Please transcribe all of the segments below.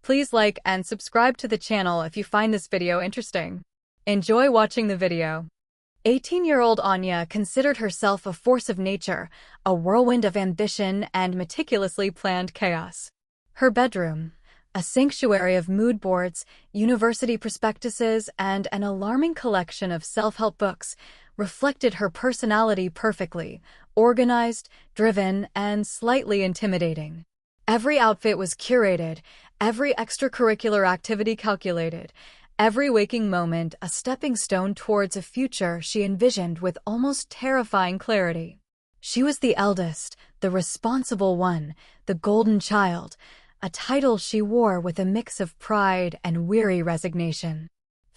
Please like and subscribe to the channel if you find this video interesting. Enjoy watching the video. 18-year-old Anya considered herself a force of nature, a whirlwind of ambition and meticulously planned chaos. Her bedroom, a sanctuary of mood boards, university prospectuses, and an alarming collection of self-help books, reflected her personality perfectly, organized, driven, and slightly intimidating. Every outfit was curated, every extracurricular activity calculated, every waking moment a stepping stone towards a future she envisioned with almost terrifying clarity. She was the eldest, the responsible one, the golden child, a title she wore with a mix of pride and weary resignation.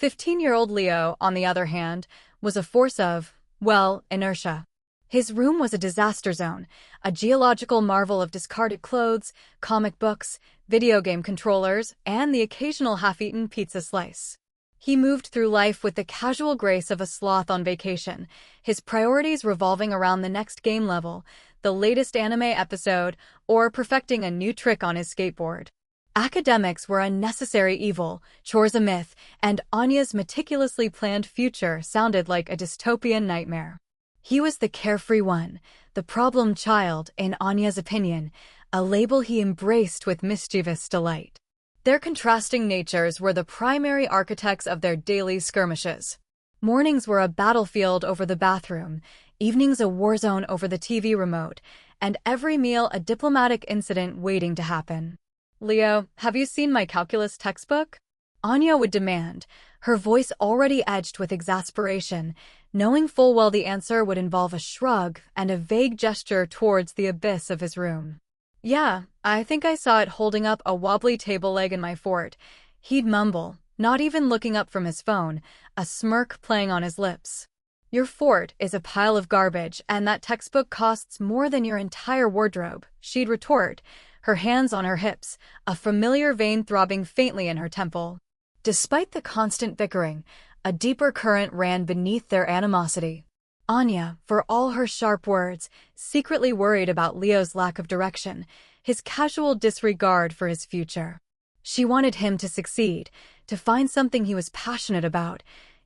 15-year-old Leo, on the other hand, was a force of, well, inertia. His room was a disaster zone, a geological marvel of discarded clothes, comic books, video game controllers, and the occasional half-eaten pizza slice. He moved through life with the casual grace of a sloth on vacation, his priorities revolving around the next game level, the latest anime episode, or perfecting a new trick on his skateboard. Academics were a necessary evil, chores a myth, and Anya's meticulously planned future sounded like a dystopian nightmare. He was the carefree one, the problem child, in Anya's opinion, a label he embraced with mischievous delight. Their contrasting natures were the primary architects of their daily skirmishes. Mornings were a battlefield over the bathroom, evenings a war zone over the TV remote, and every meal a diplomatic incident waiting to happen. "Leo, have you seen my calculus textbook?" Anya would demand, her voice already edged with exasperation, knowing full well the answer would involve a shrug and a vague gesture towards the abyss of his room. "Yeah, I think I saw it holding up a wobbly table leg in my fort," he'd mumble, not even looking up from his phone, a smirk playing on his lips. "Your fort is a pile of garbage, and that textbook costs more than your entire wardrobe," she'd retort, her hands on her hips, a familiar vein throbbing faintly in her temple. Despite the constant bickering, a deeper current ran beneath their animosity. Anya, for all her sharp words, secretly worried about Leo's lack of direction, his casual disregard for his future. She wanted him to succeed, to find something he was passionate about,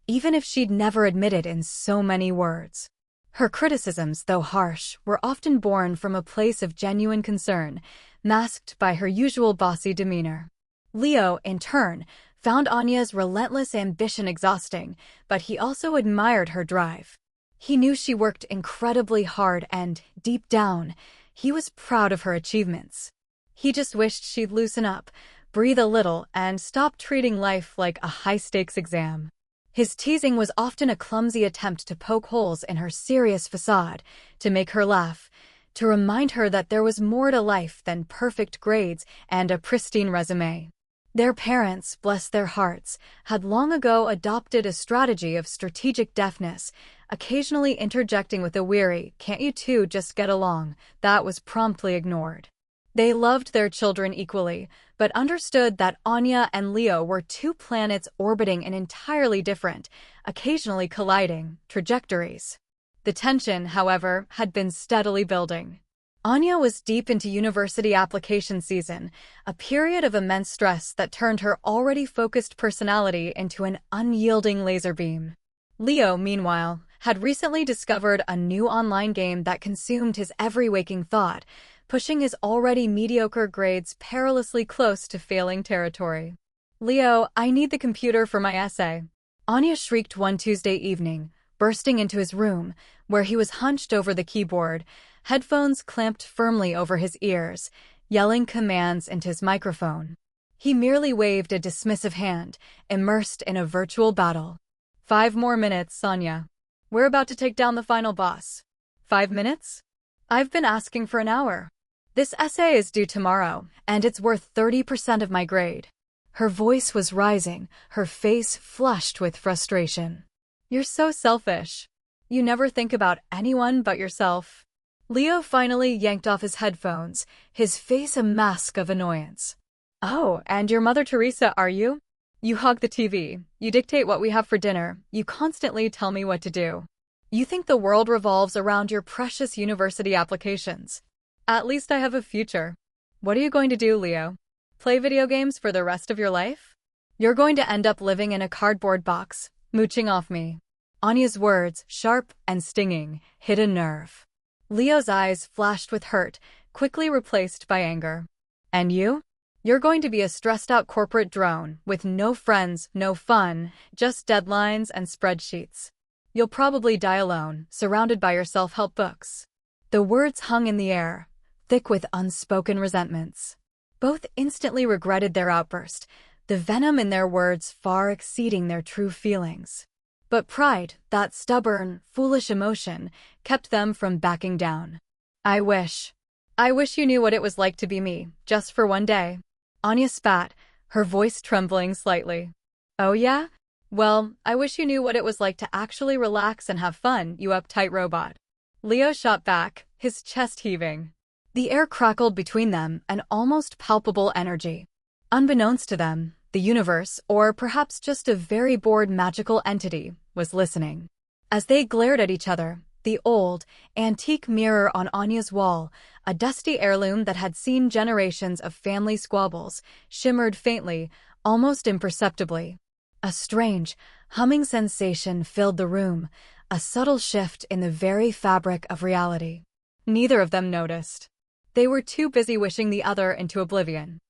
even if she'd never admitted in so many words. Her criticisms, though harsh, were often born from a place of genuine concern, masked by her usual bossy demeanor. Leo, in turn, found Anya's relentless ambition exhausting, but he also admired her drive. He knew she worked incredibly hard and, deep down, he was proud of her achievements. He just wished she'd loosen up, breathe a little, and stop treating life like a high-stakes exam. His teasing was often a clumsy attempt to poke holes in her serious facade, to make her laugh, to remind her that there was more to life than perfect grades and a pristine resume. Their parents, bless their hearts, had long ago adopted a strategy of strategic deafness, occasionally interjecting with a weary, "Can't you two just get along?" that was promptly ignored. They loved their children equally, but understood that Anya and Leo were two planets orbiting in entirely different, occasionally colliding, trajectories. The tension, however, had been steadily building. Anya was deep into university application season, a period of immense stress that turned her already focused personality into an unyielding laser beam. Leo, meanwhile, had recently discovered a new online game that consumed his every waking thought, pushing his already mediocre grades perilously close to failing territory. "Leo, I need the computer for my essay," Anya shrieked one Tuesday evening, bursting into his room, where he was hunched over the keyboard, headphones clamped firmly over his ears, yelling commands into his microphone. He merely waved a dismissive hand, immersed in a virtual battle. "5 more minutes, Anya. We're about to take down the final boss." "5 minutes? I've been asking for an hour. This essay is due tomorrow, and it's worth 30% of my grade." Her voice was rising, her face flushed with frustration. "You're so selfish. You never think about anyone but yourself." Leo finally yanked off his headphones, his face a mask of annoyance. "Oh, and you're Mother Teresa, are you? You hog the TV, you dictate what we have for dinner, you constantly tell me what to do. You think the world revolves around your precious university applications. At least I have a future. What are you going to do, Leo?" Play video games for the rest of your life? You're going to end up living in a cardboard box, mooching off me. Anya's words, sharp and stinging, hit a nerve. Leo's eyes flashed with hurt, quickly replaced by anger. And you? You're going to be a stressed-out corporate drone, with no friends, no fun, just deadlines and spreadsheets. You'll probably die alone, surrounded by your self-help books. The words hung in the air, thick with unspoken resentments. Both instantly regretted their outburst, the venom in their words far exceeding their true feelings. But pride, that stubborn, foolish emotion, kept them from backing down. I wish you knew what it was like to be me, just for one day. Anya spat, her voice trembling slightly. Oh yeah? Well, I wish you knew what it was like to actually relax and have fun, you uptight robot. Leo shot back, his chest heaving. The air crackled between them, an almost palpable energy. Unbeknownst to them, the universe, or perhaps just a very bored magical entity, was listening. As they glared at each other, the old, antique mirror on Anya's wall, a dusty heirloom that had seen generations of family squabbles, shimmered faintly, almost imperceptibly. A strange, humming sensation filled the room, a subtle shift in the very fabric of reality. Neither of them noticed. They were too busy wishing the other into oblivion.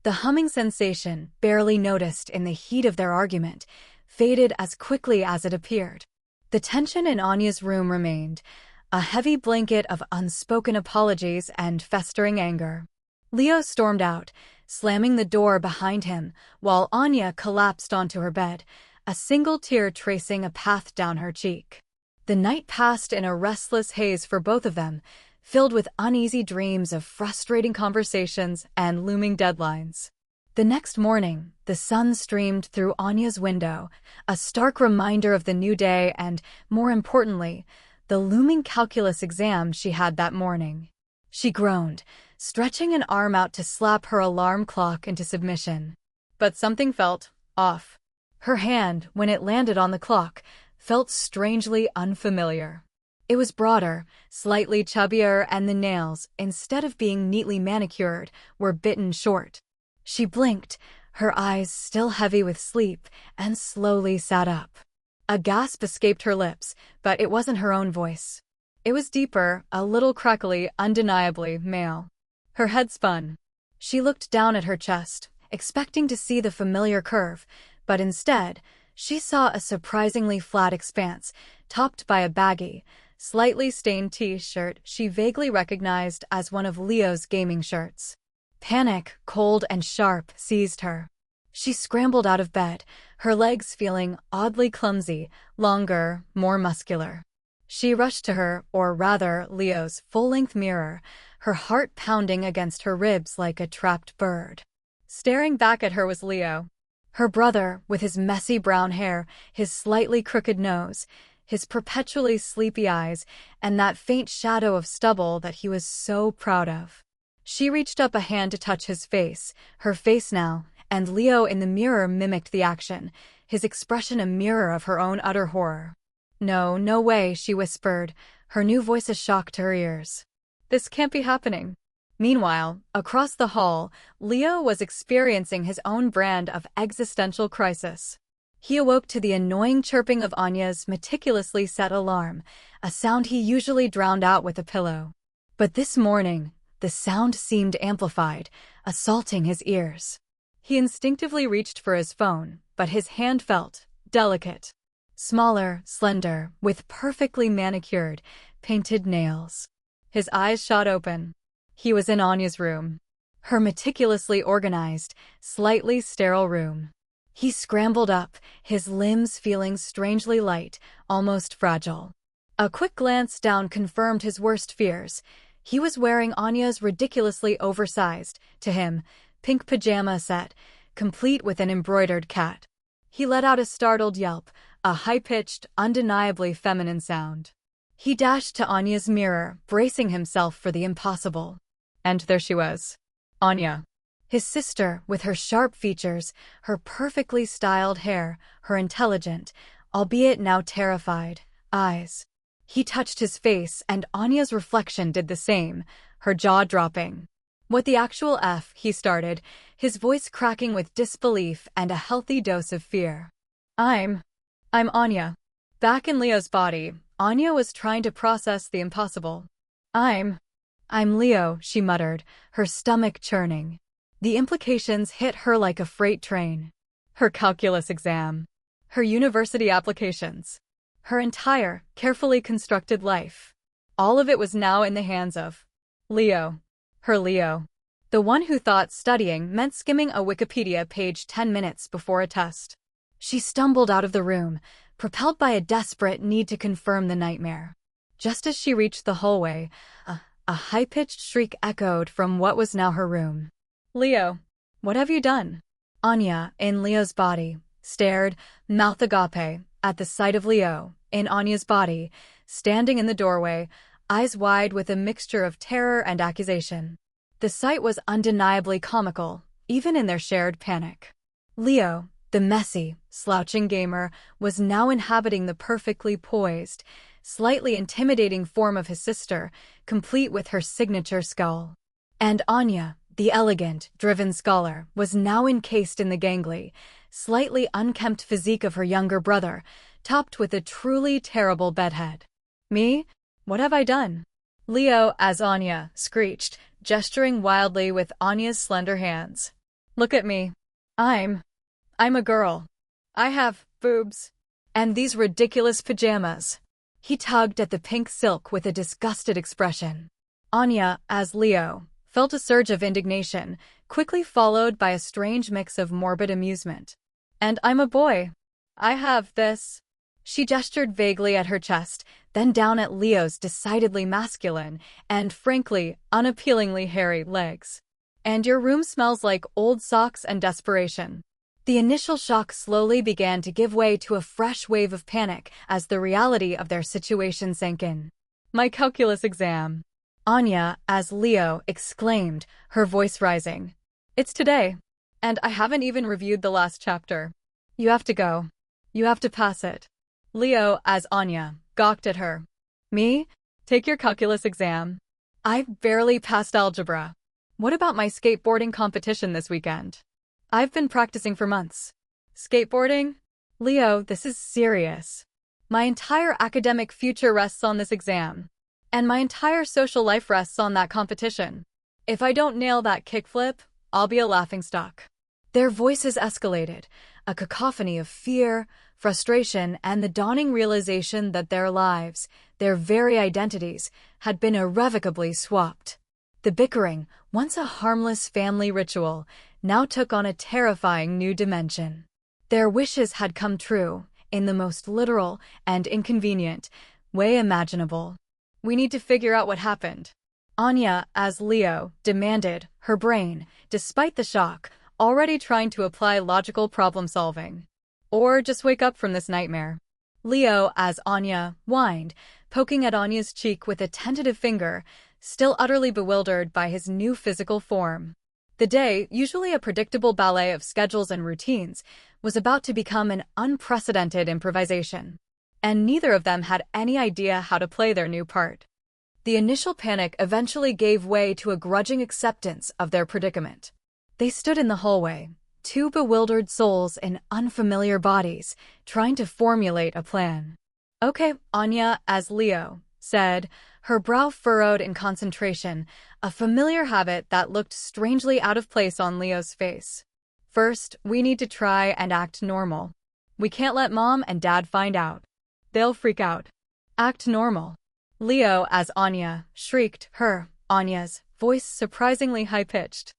The humming sensation, barely noticed in the heat of their argument, faded as quickly as it appeared. The tension in Anya's room remained, a heavy blanket of unspoken apologies and festering anger. Leo stormed out, slamming the door behind him, while Anya collapsed onto her bed, a single tear tracing a path down her cheek. The night passed in a restless haze for both of them, filled with uneasy dreams of frustrating conversations and looming deadlines. The next morning, the sun streamed through Anya's window, a stark reminder of the new day and, more importantly, the looming calculus exam she had that morning. She groaned, stretching an arm out to slap her alarm clock into submission. But something felt off. Her hand, when it landed on the clock, felt strangely unfamiliar. It was broader, slightly chubbier, and the nails, instead of being neatly manicured, were bitten short. She blinked, her eyes still heavy with sleep, and slowly sat up. A gasp escaped her lips, but it wasn't her own voice. It was deeper, a little crackly, undeniably male. Her head spun. She looked down at her chest, expecting to see the familiar curve, but instead, she saw a surprisingly flat expanse, topped by a baggy, slightly stained t-shirt she vaguely recognized as one of Leo's gaming shirts. Panic, cold and sharp, seized her. She scrambled out of bed, her legs feeling oddly clumsy, longer, more muscular. She rushed to her, or rather, Leo's full-length mirror, her heart pounding against her ribs like a trapped bird. Staring back at her was Leo. Her brother, with his messy brown hair, his slightly crooked nose, his perpetually sleepy eyes, and that faint shadow of stubble that he was so proud of. She reached up a hand to touch his face, her face now, and Leo in the mirror mimicked the action, his expression a mirror of her own utter horror. No, no way, she whispered, her new voice a shock to her ears. This can't be happening. Meanwhile, across the hall, Leo was experiencing his own brand of existential crisis. He awoke to the annoying chirping of Anya's meticulously set alarm, a sound he usually drowned out with a pillow. But this morning, the sound seemed amplified, assaulting his ears. He instinctively reached for his phone, but his hand felt delicate. Smaller, slender, with perfectly manicured, painted nails. His eyes shot open. He was in Anya's room. Her meticulously organized, slightly sterile room. He scrambled up, his limbs feeling strangely light, almost fragile. A quick glance down confirmed his worst fears. He was wearing Anya's ridiculously oversized, to him, pink pajama set, complete with an embroidered cat. He let out a startled yelp, a high-pitched, undeniably feminine sound. He dashed to Anya's mirror, bracing himself for the impossible. And there she was. Anya. His sister, with her sharp features, her perfectly styled hair, her intelligent, albeit now terrified, eyes. He touched his face, and Anya's reflection did the same, her jaw dropping. What the actual F, he started, his voice cracking with disbelief and a healthy dose of fear. I'm Anya. Back in Leo's body, Anya was trying to process the impossible. I'm Leo, she muttered, her stomach churning. The implications hit her like a freight train. Her calculus exam, her university applications, her entire, carefully constructed life. All of it was now in the hands of Leo. Her Leo. The one who thought studying meant skimming a Wikipedia page 10 minutes before a test. She stumbled out of the room, propelled by a desperate need to confirm the nightmare. Just as she reached the hallway, a high-pitched shriek echoed from what was now her room. Leo, what have you done? Anya, in Leo's body, stared, mouth agape, at the sight of Leo, in Anya's body, standing in the doorway, eyes wide with a mixture of terror and accusation. The sight was undeniably comical, even in their shared panic. Leo, the messy, slouching gamer, was now inhabiting the perfectly poised, slightly intimidating form of his sister, complete with her signature skull. And Anya, the elegant, driven scholar, was now encased in the gangly, slightly unkempt physique of her younger brother, topped with a truly terrible bedhead. Me? What have I done? Leo, as Anya, screeched, gesturing wildly with Anya's slender hands. Look at me. I'm a girl. I have boobs. And these ridiculous pajamas. He tugged at the pink silk with a disgusted expression. Anya, as Leo, felt a surge of indignation, quickly followed by a strange mix of morbid amusement. And I'm a boy. I have this. She gestured vaguely at her chest, then down at Leo's decidedly masculine and, frankly, unappealingly hairy legs. And your room smells like old socks and desperation. The initial shock slowly began to give way to a fresh wave of panic as the reality of their situation sank in. My calculus exam. Anya, as Leo, exclaimed, her voice rising. It's today. And I haven't even reviewed the last chapter. You have to go. You have to pass it. Leo, as Anya, gawked at her. Me? Take your calculus exam. I've barely passed algebra. What about my skateboarding competition this weekend? I've been practicing for months. Skateboarding? Leo, this is serious. My entire academic future rests on this exam. And my entire social life rests on that competition. If I don't nail that kickflip, I'll be a laughingstock. Their voices escalated, a cacophony of fear, frustration, and the dawning realization that their lives, their very identities, had been irrevocably swapped. The bickering, once a harmless family ritual, now took on a terrifying new dimension. Their wishes had come true, in the most literal and inconvenient way imaginable. We need to figure out what happened. Anya, as Leo, demanded, her brain, despite the shock, already trying to apply logical problem-solving. Or just wake up from this nightmare. Leo, as Anya, whined, poking at Anya's cheek with a tentative finger, still utterly bewildered by his new physical form. The day, usually a predictable ballet of schedules and routines, was about to become an unprecedented improvisation. And neither of them had any idea how to play their new part. The initial panic eventually gave way to a grudging acceptance of their predicament. They stood in the hallway, two bewildered souls in unfamiliar bodies, trying to formulate a plan. Okay, Anya, as Leo, said, her brow furrowed in concentration, a familiar habit that looked strangely out of place on Leo's face. First, we need to try and act normal. We can't let Mom and Dad find out. They'll freak out. Act normal. Leo, as Anya, shrieked, Anya's, voice surprisingly high-pitched.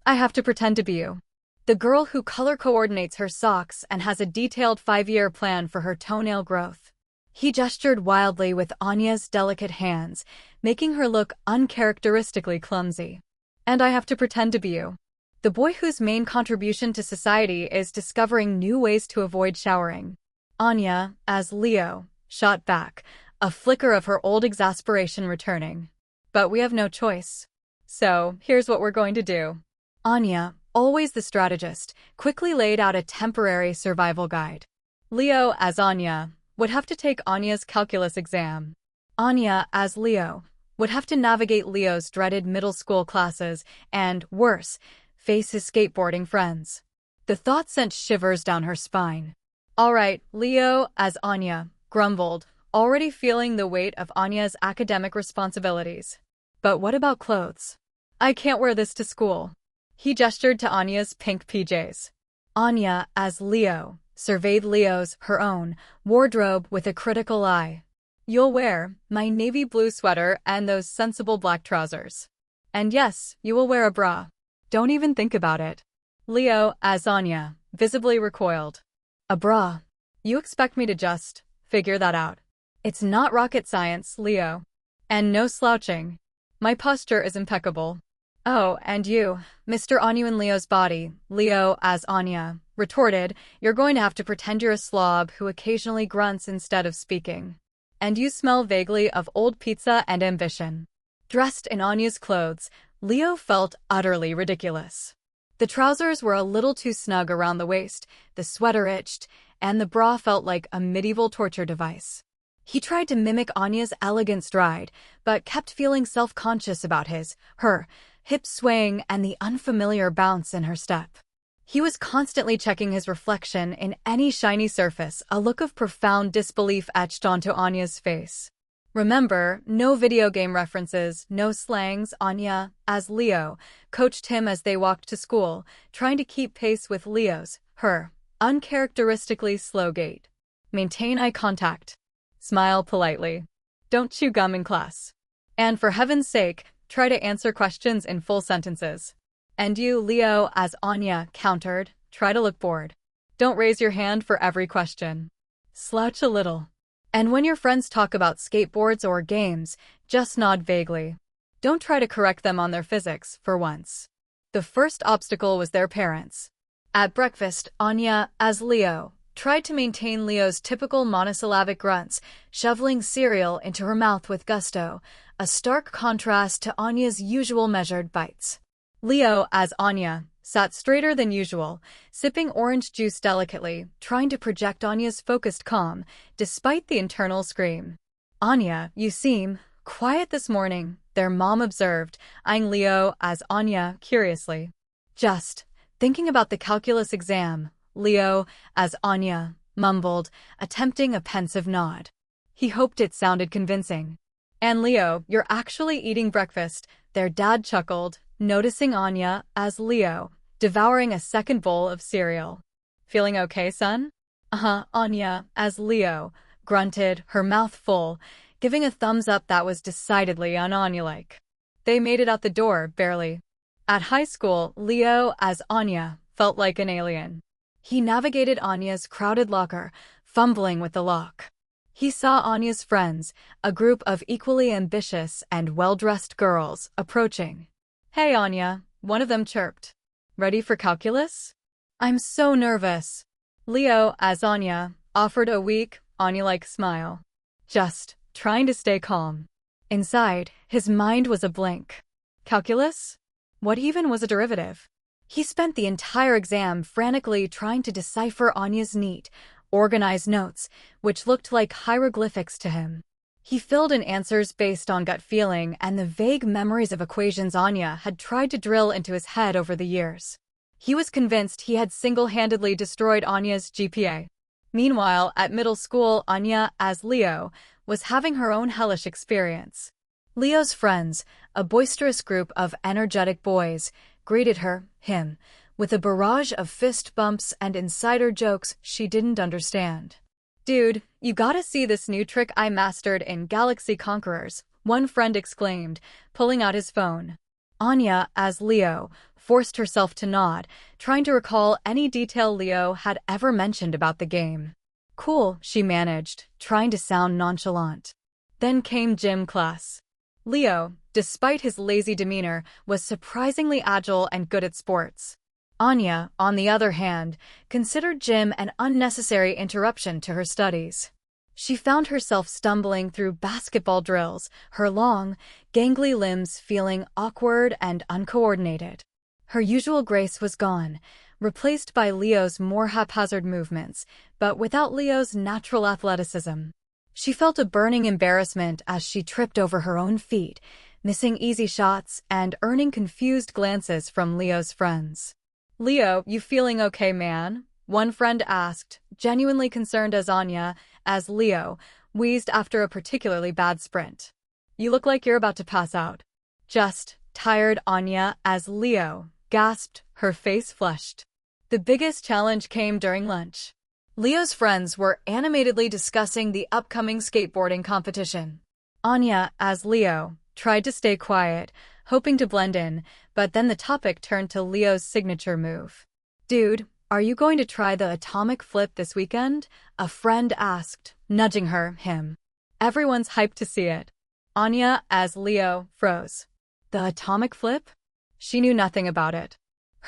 I have to pretend to be you. The girl who color coordinates her socks and has a detailed 5-year plan for her toenail growth. He gestured wildly with Anya's delicate hands, making her look uncharacteristically clumsy. And I have to pretend to be you. The boy whose main contribution to society is discovering new ways to avoid showering. Anya, as Leo, shot back, a flicker of her old exasperation returning. But we have no choice. So, here's what we're going to do. Anya, always the strategist, quickly laid out a temporary survival guide. Leo, as Anya, would have to take Anya's calculus exam. Anya, as Leo, would have to navigate Leo's dreaded middle school classes and, worse, face his skateboarding friends. The thought sent shivers down her spine. All right, Leo, as Anya grumbled, already feeling the weight of Anya's academic responsibilities. But what about clothes? I can't wear this to school. He gestured to Anya's pink PJs. Anya, as Leo, surveyed Leo's, her own, wardrobe with a critical eye. You'll wear my navy blue sweater and those sensible black trousers. And yes, you will wear a bra. Don't even think about it. Leo, as Anya, visibly recoiled. A bra? You expect me to just figure that out? It's not rocket science, Leo. And no slouching. My posture is impeccable. Oh, and you, Mr. Anya and Leo's body, Leo, as Anya, retorted, you're going to have to pretend you're a slob who occasionally grunts instead of speaking. And you smell vaguely of old pizza and ambition. Dressed in Anya's clothes, Leo felt utterly ridiculous. The trousers were a little too snug around the waist, the sweater itched, and the bra felt like a medieval torture device. He tried to mimic Anya's elegant stride, but kept feeling self-conscious about her hips swaying and the unfamiliar bounce in her step. He was constantly checking his reflection in any shiny surface, a look of profound disbelief etched onto Anya's face. Remember, no video game references, no slangs. Anya, as Leo, coached him as they walked to school, trying to keep pace with Leo's, her, uncharacteristically slow gait. Maintain eye contact. Smile politely. Don't chew gum in class. And for heaven's sake, try to answer questions in full sentences. And you, Leo, as Anya countered, try to look bored. Don't raise your hand for every question. Slouch a little. And when your friends talk about skateboards or games, just nod vaguely. Don't try to correct them on their physics, for once. The first obstacle was their parents. At breakfast, Anya, as Leo, tried to maintain Leo's typical monosyllabic grunts, shoveling cereal into her mouth with gusto, a stark contrast to Anya's usual measured bites. Leo, as Anya, sat straighter than usual, sipping orange juice delicately, trying to project Anya's focused calm, despite the internal scream. Anya, you seem quiet this morning, their mom observed, eyeing Leo, as Anya, curiously. Just thinking about the calculus exam, Leo, as Anya, mumbled, attempting a pensive nod. He hoped it sounded convincing. And Leo, you're actually eating breakfast, their dad chuckled, noticing Anya, as Leo, devouring a second bowl of cereal. Feeling okay, son? Anya, as Leo, grunted, her mouth full, giving a thumbs up that was decidedly un-Anya-like. They made it out the door, barely. At high school, Leo, as Anya, felt like an alien. He navigated Anya's crowded locker, fumbling with the lock. He saw Anya's friends, a group of equally ambitious and well-dressed girls, approaching. Hey, Anya, one of them chirped. Ready for calculus? I'm so nervous. Leo, as Anya, offered a weak, Anya-like smile. Just trying to stay calm. Inside, his mind was a blank. Calculus? What even was a derivative? He spent the entire exam frantically trying to decipher Anya's neat, organized notes, which looked like hieroglyphics to him. He filled in answers based on gut feeling and the vague memories of equations Anya had tried to drill into his head over the years. He was convinced he had single-handedly destroyed Anya's GPA. Meanwhile, at middle school, Anya, as Leo, was having her own hellish experience. Leo's friends, a boisterous group of energetic boys, greeted him, with a barrage of fist bumps and insider jokes she didn't understand. Dude, you gotta see this new trick I mastered in Galaxy Conquerors, one friend exclaimed, pulling out his phone. Anya, as Leo, forced herself to nod, trying to recall any detail Leo had ever mentioned about the game. Cool, she managed, trying to sound nonchalant. Then came gym class. Leo, despite his lazy demeanor, was surprisingly agile and good at sports. Anya, on the other hand, considered gym an unnecessary interruption to her studies. She found herself stumbling through basketball drills, her long, gangly limbs feeling awkward and uncoordinated. Her usual grace was gone, replaced by Leo's more haphazard movements, but without Leo's natural athleticism. She felt a burning embarrassment as she tripped over her own feet, missing easy shots and earning confused glances from Leo's friends. "Leo, you feeling okay, man?" one friend asked, genuinely concerned as Anya, as Leo, wheezed after a particularly bad sprint. "You look like you're about to pass out." "Just tired," Anya, as Leo, gasped, her face flushed. The biggest challenge came during lunch. Leo's friends were animatedly discussing the upcoming skateboarding competition. Anya, as Leo, tried to stay quiet, hoping to blend in, but then the topic turned to Leo's signature move. "Dude, are you going to try the atomic flip this weekend?" a friend asked, nudging him. Everyone's hyped to see it. Anya, as Leo, froze. The atomic flip? She knew nothing about it.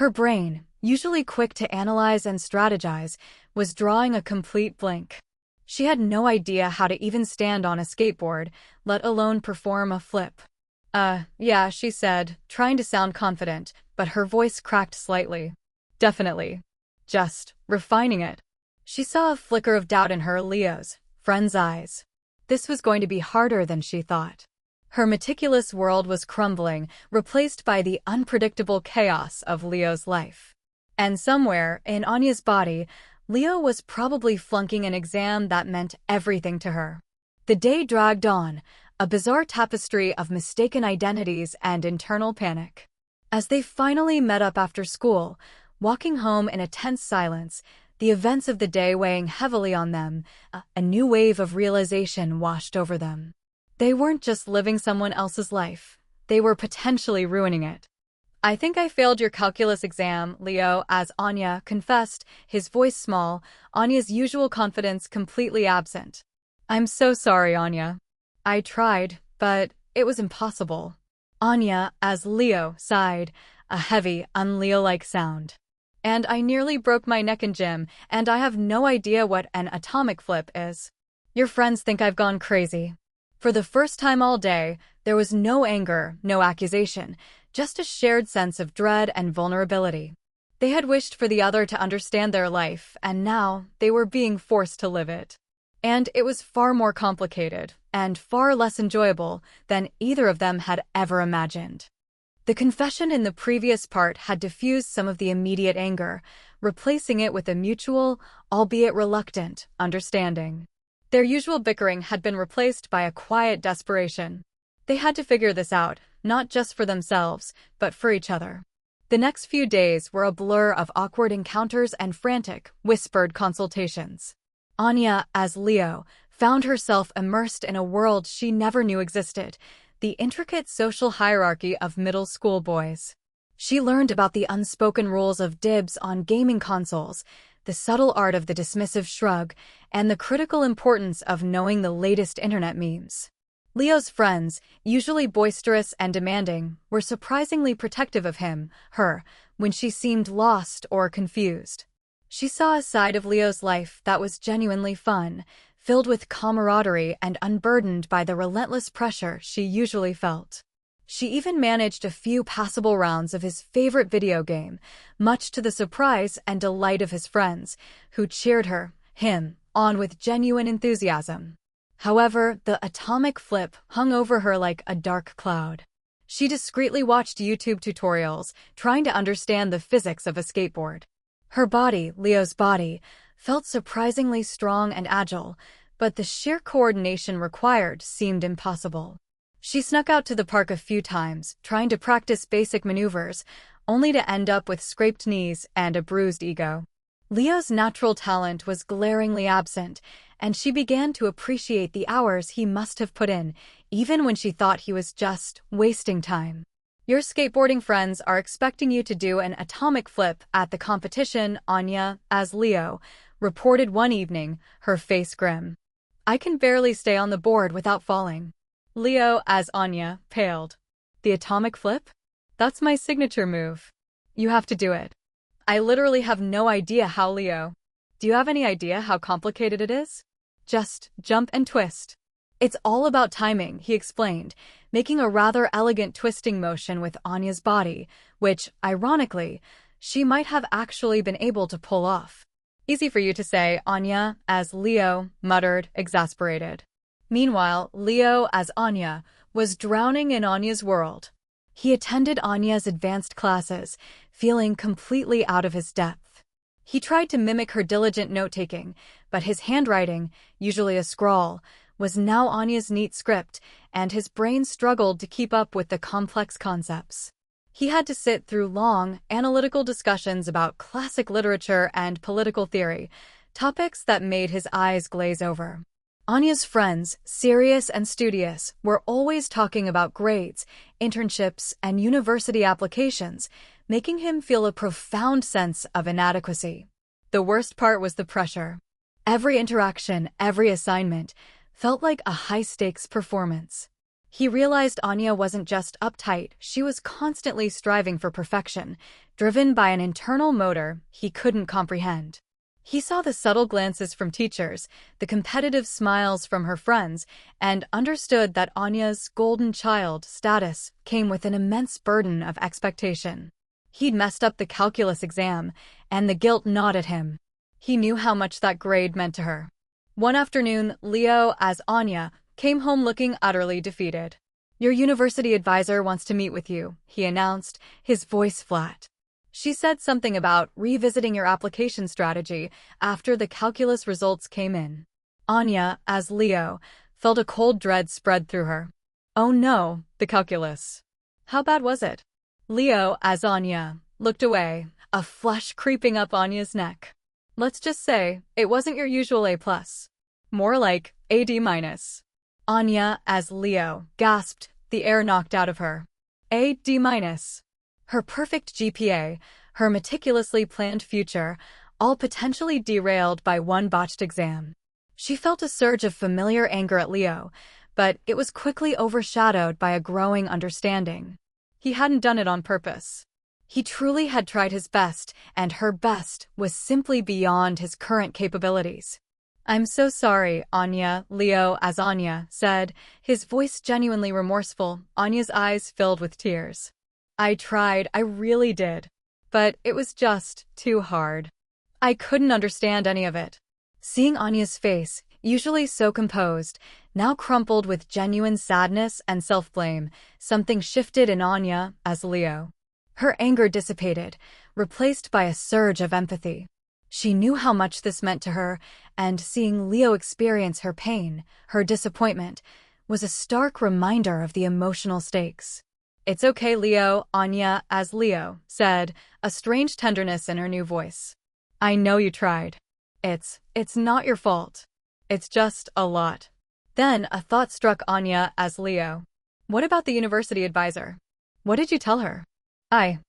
Her brain, usually quick to analyze and strategize, was drawing a complete blank. She had no idea how to even stand on a skateboard, let alone perform a flip. Yeah, she said, trying to sound confident, but her voice cracked slightly. "Definitely. Just refining it." She saw a flicker of doubt in her Leo's friend's eyes. This was going to be harder than she thought. Her meticulous world was crumbling, replaced by the unpredictable chaos of Leo's life. And somewhere, in Anya's body, Leo was probably flunking an exam that meant everything to her. The day dragged on, a bizarre tapestry of mistaken identities and internal panic. As they finally met up after school, walking home in a tense silence, the events of the day weighing heavily on them, a new wave of realization washed over them. They weren't just living someone else's life. They were potentially ruining it. "I think I failed your calculus exam," Leo, as Anya, confessed, his voice small, Anya's usual confidence completely absent. "I'm so sorry, Anya. I tried, but it was impossible." Anya, as Leo, sighed, a heavy, un-Leo-like sound. "And I nearly broke my neck in gym, and I have no idea what an atomic flip is. Your friends think I've gone crazy." For the first time all day, there was no anger, no accusation, just a shared sense of dread and vulnerability. They had wished for the other to understand their life, and now they were being forced to live it. And it was far more complicated, and far less enjoyable than either of them had ever imagined. The confession in the previous part had diffused some of the immediate anger, replacing it with a mutual, albeit reluctant, understanding. Their usual bickering had been replaced by a quiet desperation. They had to figure this out, not just for themselves, but for each other. The next few days were a blur of awkward encounters and frantic, whispered consultations. Anya, as Leo, found herself immersed in a world she never knew existed, the intricate social hierarchy of middle school boys. She learned about the unspoken rules of dibs on gaming consoles, the subtle art of the dismissive shrug, and the critical importance of knowing the latest internet memes. Leo's friends, usually boisterous and demanding, were surprisingly protective of her, when she seemed lost or confused. She saw a side of Leo's life that was genuinely fun, filled with camaraderie and unburdened by the relentless pressure she usually felt. She even managed a few passable rounds of his favorite video game, much to the surprise and delight of his friends, who cheered him, on with genuine enthusiasm. However, the atomic flip hung over her like a dark cloud. She discreetly watched YouTube tutorials, trying to understand the physics of a skateboard. Her body, Leo's body, felt surprisingly strong and agile, but the sheer coordination required seemed impossible. She snuck out to the park a few times, trying to practice basic maneuvers, only to end up with scraped knees and a bruised ego. Leo's natural talent was glaringly absent, and she began to appreciate the hours he must have put in, even when she thought he was just wasting time. "Your skateboarding friends are expecting you to do an atomic flip at the competition," Anya, as Leo, reported one evening, her face grim. "I can barely stay on the board without falling." Leo, as Anya, paled. "The atomic flip? That's my signature move. You have to do it." "I literally have no idea how." Leo, "Do you have any idea how complicated it is? Just jump and twist." "It's all about timing," he explained, making a rather elegant twisting motion with Anya's body, which, ironically, she might have actually been able to pull off. "Easy for you to say," Anya, as Leo, muttered, exasperated. Meanwhile, Leo, as Anya, was drowning in Anya's world. He attended Anya's advanced classes, feeling completely out of his depth. He tried to mimic her diligent note-taking, but his handwriting, usually a scrawl, was now Anya's neat script, and his brain struggled to keep up with the complex concepts. He had to sit through long, analytical discussions about classic literature and political theory, topics that made his eyes glaze over. Anya's friends, serious and studious, were always talking about grades, internships, and university applications, making him feel a profound sense of inadequacy. The worst part was the pressure. Every interaction, every assignment, felt like a high-stakes performance. He realized Anya wasn't just uptight, she was constantly striving for perfection, driven by an internal motor he couldn't comprehend. He saw the subtle glances from teachers, the competitive smiles from her friends, and understood that Anya's golden child status came with an immense burden of expectation. He'd messed up the calculus exam, and the guilt gnawed at him. He knew how much that grade meant to her. One afternoon, Leo, as Anya, came home looking utterly defeated. "Your university advisor wants to meet with you," he announced, his voice flat. "She said something about revisiting your application strategy after the calculus results came in." Anya, as Leo, felt a cold dread spread through her. Oh no, the calculus. How bad was it? Leo, as Anya, looked away, a flush creeping up Anya's neck. "Let's just say, it wasn't your usual A+. More like a D-." Anya, as Leo, gasped, the air knocked out of her. A D-. Her perfect GPA, her meticulously planned future, all potentially derailed by one botched exam. She felt a surge of familiar anger at Leo, but it was quickly overshadowed by a growing understanding. He hadn't done it on purpose. He truly had tried his best, and her best was simply beyond his current capabilities. "I'm so sorry, Anya," Leo, as Anya, said, his voice genuinely remorseful, Anya's eyes filled with tears. "I tried, I really did. But it was just too hard. I couldn't understand any of it." Seeing Anya's face, usually so composed, now crumpled with genuine sadness and self-blame, something shifted in Anya, as Leo. Her anger dissipated, replaced by a surge of empathy. She knew how much this meant to her, and seeing Leo experience her pain, her disappointment, was a stark reminder of the emotional stakes. "It's okay, Leo," Anya, as Leo, said, a strange tenderness in her new voice. "I know you tried. It's not your fault. It's just a lot." Then a thought struck Anya, as Leo. "What about the university advisor? What did you tell her?" I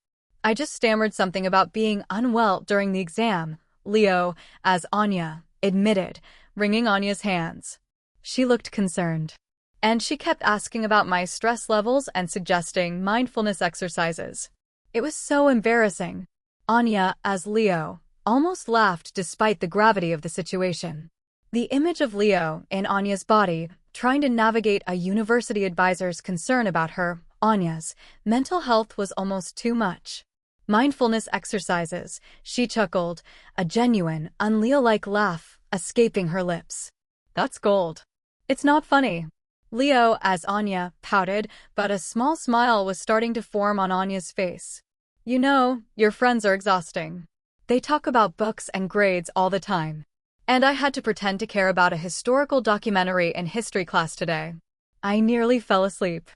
just stammered something about being unwell during the exam," Leo, as Anya, admitted, wringing Anya's hands. She looked concerned. "And she kept asking about my stress levels and suggesting mindfulness exercises. It was so embarrassing." Anya, as Leo, almost laughed despite the gravity of the situation. The image of Leo, in Anya's body, trying to navigate a university advisor's concern about her, Anya's, mental health was almost too much. "Mindfulness exercises," she chuckled, a genuine, un-Leo-like laugh escaping her lips. "That's gold." "It's not funny." Leo, as Anya, pouted, but a small smile was starting to form on Anya's face. "You know, your friends are exhausting. They talk about books and grades all the time. And I had to pretend to care about a historical documentary in history class today. I nearly fell asleep."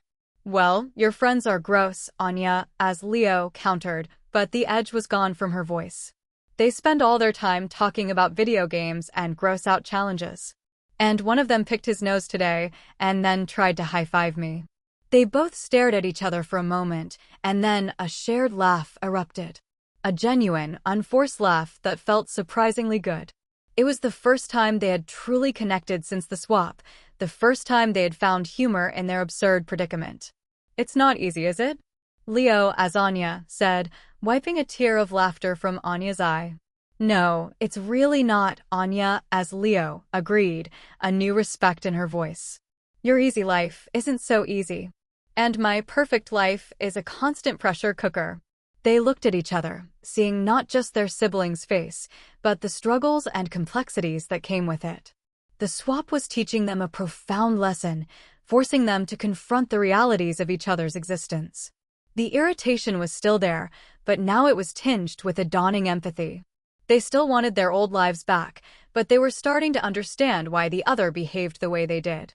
"Well, your friends are gross," Anya, as Leo, countered, but the edge was gone from her voice. "They spend all their time talking about video games and gross-out challenges. And one of them picked his nose today, and then tried to high-five me." They both stared at each other for a moment, and then a shared laugh erupted. A genuine, unforced laugh that felt surprisingly good. It was the first time they had truly connected since the swap, the first time they had found humor in their absurd predicament. "It's not easy, is it?" Leo, as Anya, said, wiping a tear of laughter from Anya's eye. "No, it's really not," Anya, as Leo, agreed, a new respect in her voice. "Your easy life isn't so easy. And my perfect life is a constant pressure cooker." They looked at each other, seeing not just their sibling's face, but the struggles and complexities that came with it. The swap was teaching them a profound lesson, forcing them to confront the realities of each other's existence. The irritation was still there, but now it was tinged with a dawning empathy. They still wanted their old lives back, but they were starting to understand why the other behaved the way they did.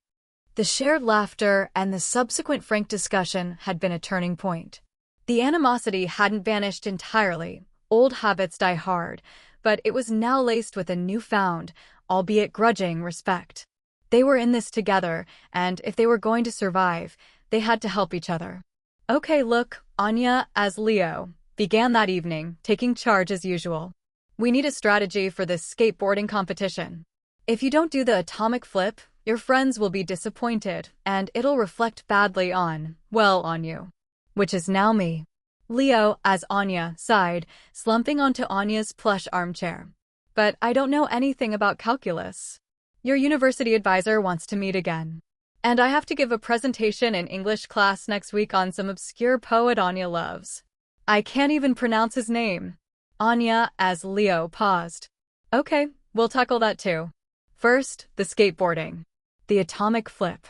The shared laughter and the subsequent frank discussion had been a turning point. The animosity hadn't vanished entirely. Old habits die hard, but it was now laced with a newfound, albeit grudging, respect. They were in this together, and if they were going to survive, they had to help each other. Okay, look, Anya, as Leo, began that evening, taking charge as usual. We need a strategy for this skateboarding competition. If you don't do the atomic flip, your friends will be disappointed, and it'll reflect badly on you. Which is now me. Leo, as Anya, sighed, slumping onto Anya's plush armchair. But I don't know anything about calculus. Your university advisor wants to meet again. And I have to give a presentation in English class next week on some obscure poet Anya loves. I can't even pronounce his name. Anya, as Leo, paused. Okay, we'll tackle that too. First, the skateboarding. The atomic flip.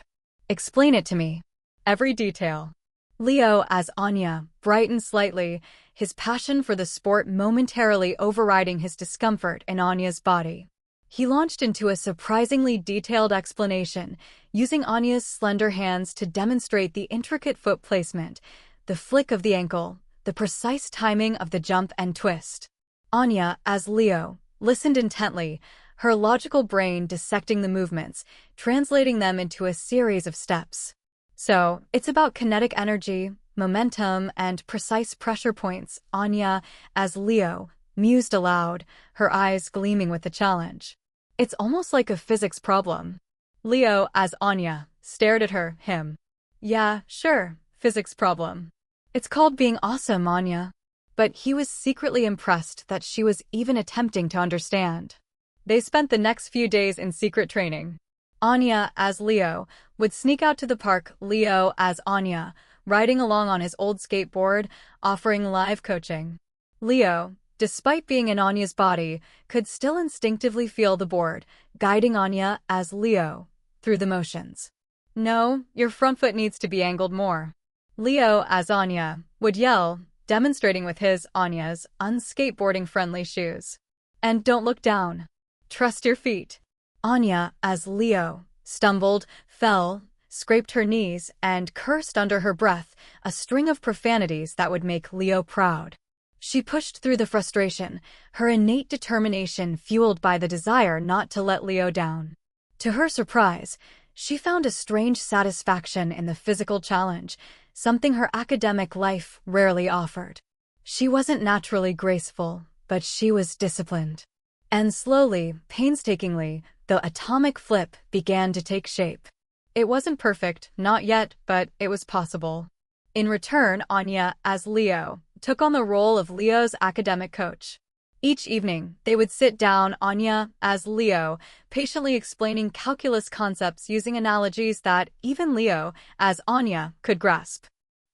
Explain it to me. Every detail. Leo, as Anya, brightened slightly, his passion for the sport momentarily overriding his discomfort in Anya's body. He launched into a surprisingly detailed explanation, using Anya's slender hands to demonstrate the intricate foot placement, the flick of the ankle, the precise timing of the jump and twist. Anya, as Leo, listened intently, her logical brain dissecting the movements, translating them into a series of steps. So, it's about kinetic energy, momentum, and precise pressure points, Anya, as Leo, mused aloud, her eyes gleaming with the challenge. It's almost like a physics problem. Leo, as Anya, stared at him. Yeah, sure, physics problem. It's called being awesome, Anya. But he was secretly impressed that she was even attempting to understand. They spent the next few days in secret training. Anya, as Leo, would sneak out to the park, Leo, as Anya, riding along on his old skateboard, offering live coaching. Leo, despite being in Anya's body, could still instinctively feel the board, guiding Anya, as Leo, through the motions. No, your front foot needs to be angled more. Leo, as Anya, would yell, demonstrating with Anya's, unskateboarding-friendly shoes. And don't look down. Trust your feet. Anya, as Leo, stumbled, fell, scraped her knees, and cursed under her breath, a string of profanities that would make Leo proud. She pushed through the frustration, her innate determination fueled by the desire not to let Leo down. To her surprise, she found a strange satisfaction in the physical challenge, something her academic life rarely offered. She wasn't naturally graceful, but she was disciplined. And slowly, painstakingly, the atomic flip began to take shape. It wasn't perfect, not yet, but it was possible. In return, Anya, as Leo, took on the role of Leo's academic coach. Each evening, they would sit down, Anya, as Leo, patiently explaining calculus concepts using analogies that even Leo, as Anya, could grasp.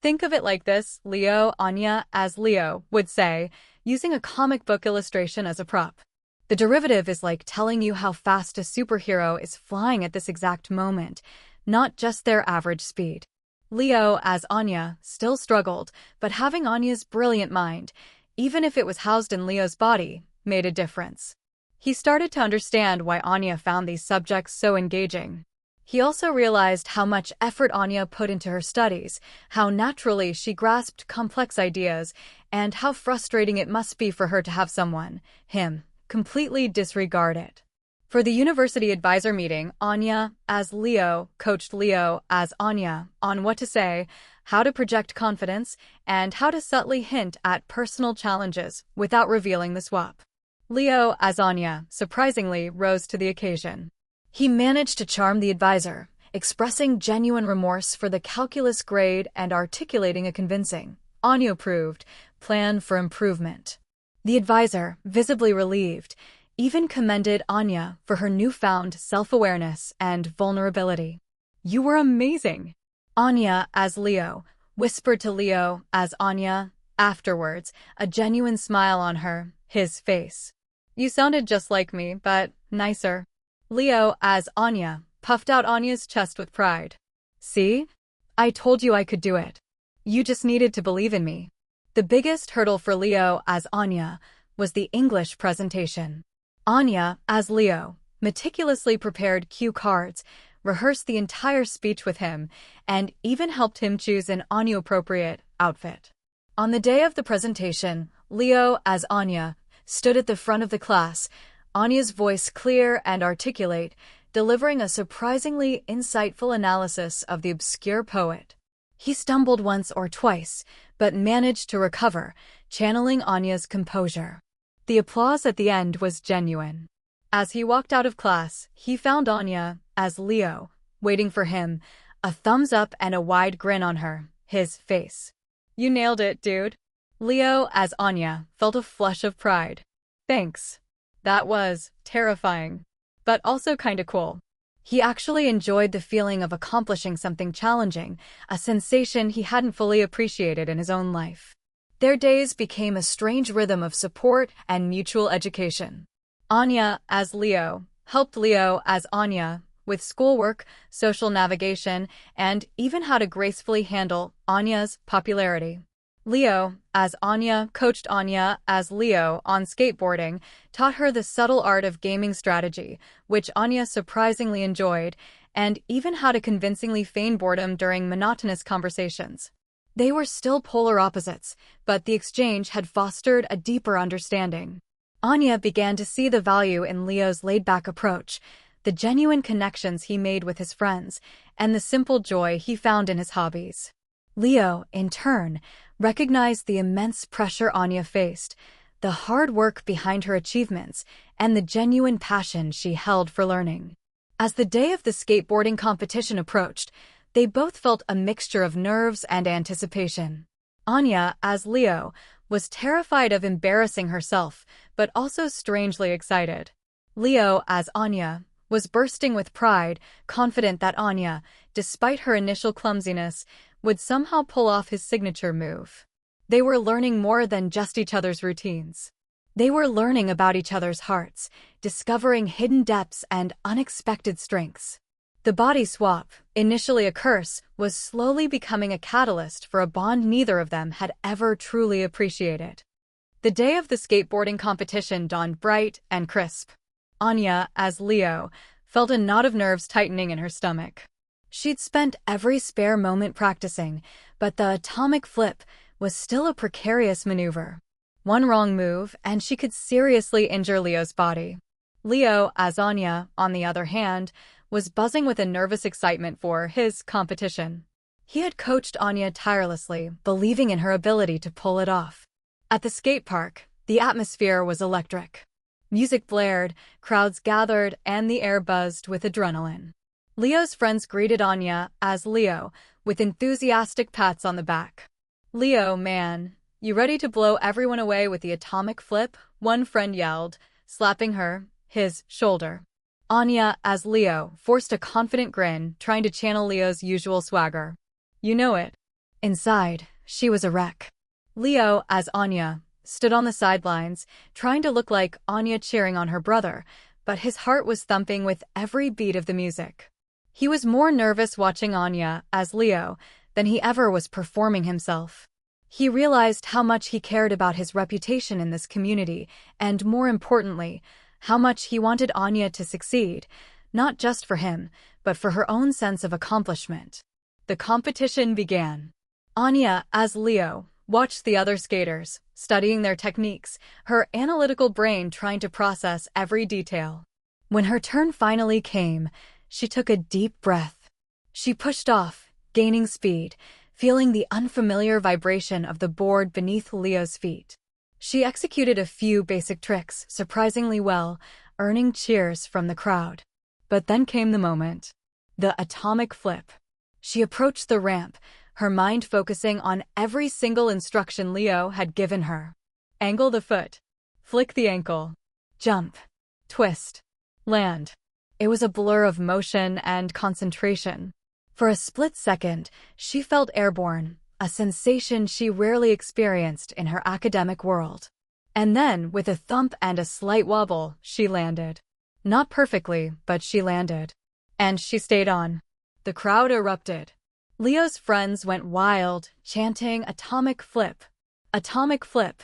Think of it like this, Leo, Anya, as Leo, would say, using a comic book illustration as a prop. The derivative is like telling you how fast a superhero is flying at this exact moment, not just their average speed. Leo, as Anya, still struggled, but having Anya's brilliant mind, even if it was housed in Leo's body, made a difference. He started to understand why Anya found these subjects so engaging. He also realized how much effort Anya put into her studies, how naturally she grasped complex ideas, and how frustrating it must be for her to have someone, him, completely disregard it. For the university advisor meeting, Anya, as Leo, coached Leo, as Anya, on what to say, how to project confidence, and how to subtly hint at personal challenges without revealing the swap. Leo, as Anya, surprisingly rose to the occasion. He managed to charm the advisor, expressing genuine remorse for the calculus grade and articulating a convincing, Anya-approved, plan for improvement. The advisor, visibly relieved, even commended Anya for her newfound self-awareness and vulnerability. You were amazing. Anya, as Leo, whispered to Leo, as Anya, afterwards, a genuine smile on his face. You sounded just like me, but nicer. Leo, as Anya, puffed out Anya's chest with pride. See? I told you I could do it. You just needed to believe in me. The biggest hurdle for Leo, as Anya, was the English presentation. Anya, as Leo, meticulously prepared cue cards, rehearsed the entire speech with him, and even helped him choose an Anya-appropriate outfit. On the day of the presentation, Leo, as Anya, stood at the front of the class, Anya's voice clear and articulate, delivering a surprisingly insightful analysis of the obscure poet. He stumbled once or twice, but managed to recover, channeling Anya's composure. The applause at the end was genuine. As he walked out of class, he found Anya, as Leo, waiting for him, a thumbs up and a wide grin on his face. You nailed it, dude. Leo, as Anya, felt a flush of pride. Thanks. That was terrifying, but also kinda cool. He actually enjoyed the feeling of accomplishing something challenging, a sensation he hadn't fully appreciated in his own life. Their days became a strange rhythm of support and mutual education. Anya, as Leo, helped Leo, as Anya, with schoolwork, social navigation, and even how to gracefully handle Anya's popularity. Leo, as Anya, coached Anya, as Leo, on skateboarding, taught her the subtle art of gaming strategy, which Anya surprisingly enjoyed, and even how to convincingly feign boredom during monotonous conversations. They were still polar opposites, but the exchange had fostered a deeper understanding. Anya began to see the value in Leo's laid-back approach, the genuine connections he made with his friends, and the simple joy he found in his hobbies. Leo, in turn, recognized the immense pressure Anya faced, the hard work behind her achievements, and the genuine passion she held for learning. As the day of the skateboarding competition approached, they both felt a mixture of nerves and anticipation. Anya, as Leo, was terrified of embarrassing herself, but also strangely excited. Leo, as Anya, was bursting with pride, confident that Anya, despite her initial clumsiness, would somehow pull off his signature move. They were learning more than just each other's routines. They were learning about each other's hearts, discovering hidden depths and unexpected strengths. The body swap, initially a curse, was slowly becoming a catalyst for a bond neither of them had ever truly appreciated. The day of the skateboarding competition dawned bright and crisp. Anya, as Leo, felt a knot of nerves tightening in her stomach. She'd spent every spare moment practicing, but the atomic flip was still a precarious maneuver. One wrong move, and she could seriously injure Leo's body. Leo, as Anya, on the other hand, was buzzing with a nervous excitement for his competition. He had coached Anya tirelessly, believing in her ability to pull it off. At the skate park, the atmosphere was electric. Music blared, crowds gathered, and the air buzzed with adrenaline. Leo's friends greeted Anya, as Leo, with enthusiastic pats on the back. Leo, man, you ready to blow everyone away with the atomic flip? One friend yelled, slapping his shoulder. Anya, as Leo, forced a confident grin, trying to channel Leo's usual swagger. You know it. Inside, she was a wreck. Leo, as Anya, stood on the sidelines, trying to look like Anya cheering on her brother, but his heart was thumping with every beat of the music. He was more nervous watching Anya, as Leo, than he ever was performing himself. He realized how much he cared about his reputation in this community, and more importantly, how much he wanted Anya to succeed, not just for him, but for her own sense of accomplishment. The competition began. Anya, as Leo, watched the other skaters, studying their techniques, her analytical brain trying to process every detail. When her turn finally came, she took a deep breath. She pushed off, gaining speed, feeling the unfamiliar vibration of the board beneath Leo's feet. She executed a few basic tricks surprisingly well, earning cheers from the crowd. But then came the moment. The atomic flip. She approached the ramp, her mind focusing on every single instruction Leo had given her. Angle the foot. Flick the ankle. Jump. Twist. Land. It was a blur of motion and concentration. For a split second, she felt airborne, a sensation she rarely experienced in her academic world. And then, with a thump and a slight wobble, she landed. Not perfectly, but she landed. And she stayed on. The crowd erupted. Leo's friends went wild, chanting "Atomic Flip! Atomic Flip!"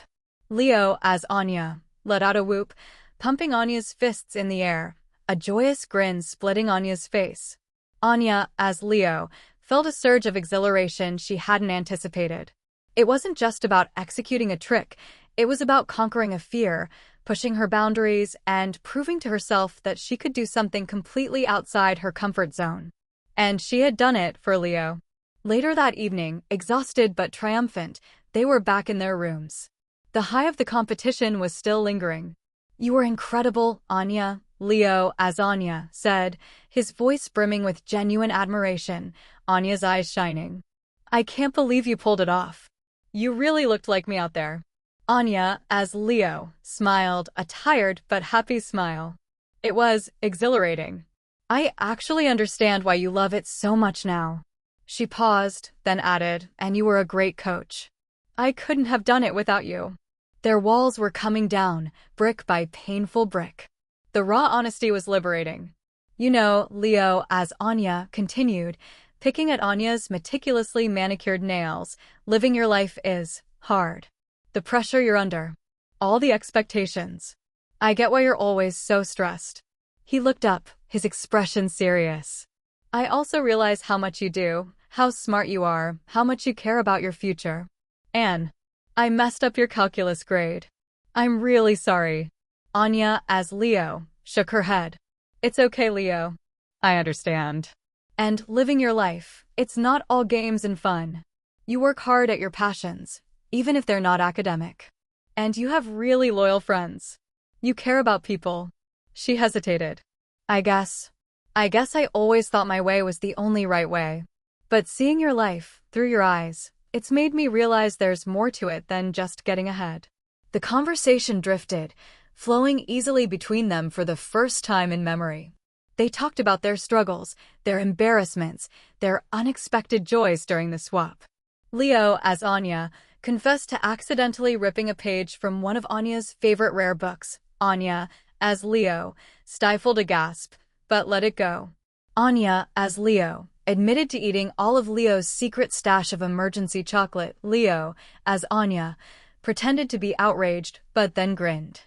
Leo, as Anya, let out a whoop, pumping Anya's fists in the air, a joyous grin splitting Anya's face. Anya, as Leo, felt a surge of exhilaration she hadn't anticipated. It wasn't just about executing a trick, it was about conquering a fear, pushing her boundaries, and proving to herself that she could do something completely outside her comfort zone. And she had done it for Leo. Later that evening, exhausted but triumphant, they were back in their rooms. The high of the competition was still lingering. "You were incredible, Anya," Leo, as Anya, said, his voice brimming with genuine admiration, Anya's eyes shining. "I can't believe you pulled it off. You really looked like me out there." Anya, as Leo, smiled, a tired but happy smile. "It was exhilarating. I actually understand why you love it so much now." She paused, then added, "And you were a great coach. I couldn't have done it without you." Their walls were coming down, brick by painful brick. The raw honesty was liberating. "You know," Leo, as Anya, continued, picking at Anya's meticulously manicured nails, "living your life is hard. The pressure you're under. All the expectations. I get why you're always so stressed." He looked up, his expression serious. "I also realize how much you do, how smart you are, how much you care about your future. Anne, I messed up your calculus grade. I'm really sorry." Anya, as Leo, shook her head. "It's okay, Leo. I understand. And living your life, it's not all games and fun. You work hard at your passions, even if they're not academic. And you have really loyal friends. You care about people." She hesitated. I guess I always thought my way was the only right way. But seeing your life, through your eyes, it's made me realize there's more to it than just getting ahead." The conversation drifted, flowing easily between them for the first time in memory. They talked about their struggles, their embarrassments, their unexpected joys during the swap. Leo, as Anya, confessed to accidentally ripping a page from one of Anya's favorite rare books. Anya, as Leo, stifled a gasp, but let it go. Anya, as Leo, admitted to eating all of Leo's secret stash of emergency chocolate. Leo, as Anya, pretended to be outraged, but then grinned.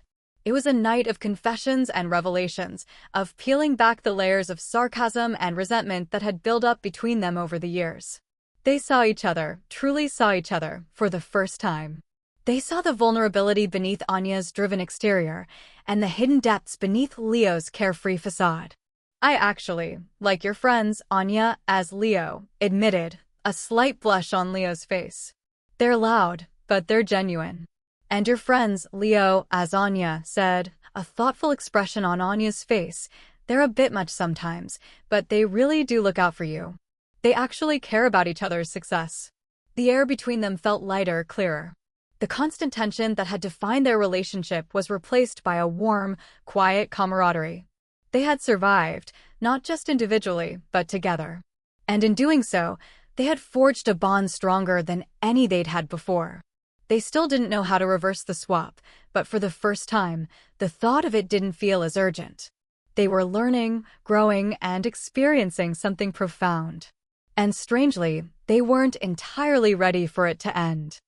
It was a night of confessions and revelations, of peeling back the layers of sarcasm and resentment that had built up between them over the years. They saw each other, truly saw each other, for the first time. They saw the vulnerability beneath Anya's driven exterior, and the hidden depths beneath Leo's carefree facade. "I actually like your friends," Anya, as Leo, admitted, a slight blush on Leo's face. "They're loud, but they're genuine." "And your friends," Leo, as Anya, said, a thoughtful expression on Anya's face. "They're a bit much sometimes, but they really do look out for you. They actually care about each other's success." The air between them felt lighter, clearer. The constant tension that had defined their relationship was replaced by a warm, quiet camaraderie. They had survived, not just individually, but together. And in doing so, they had forged a bond stronger than any they'd had before. They still didn't know how to reverse the swap, but for the first time, the thought of it didn't feel as urgent. They were learning, growing, and experiencing something profound. And strangely, they weren't entirely ready for it to end.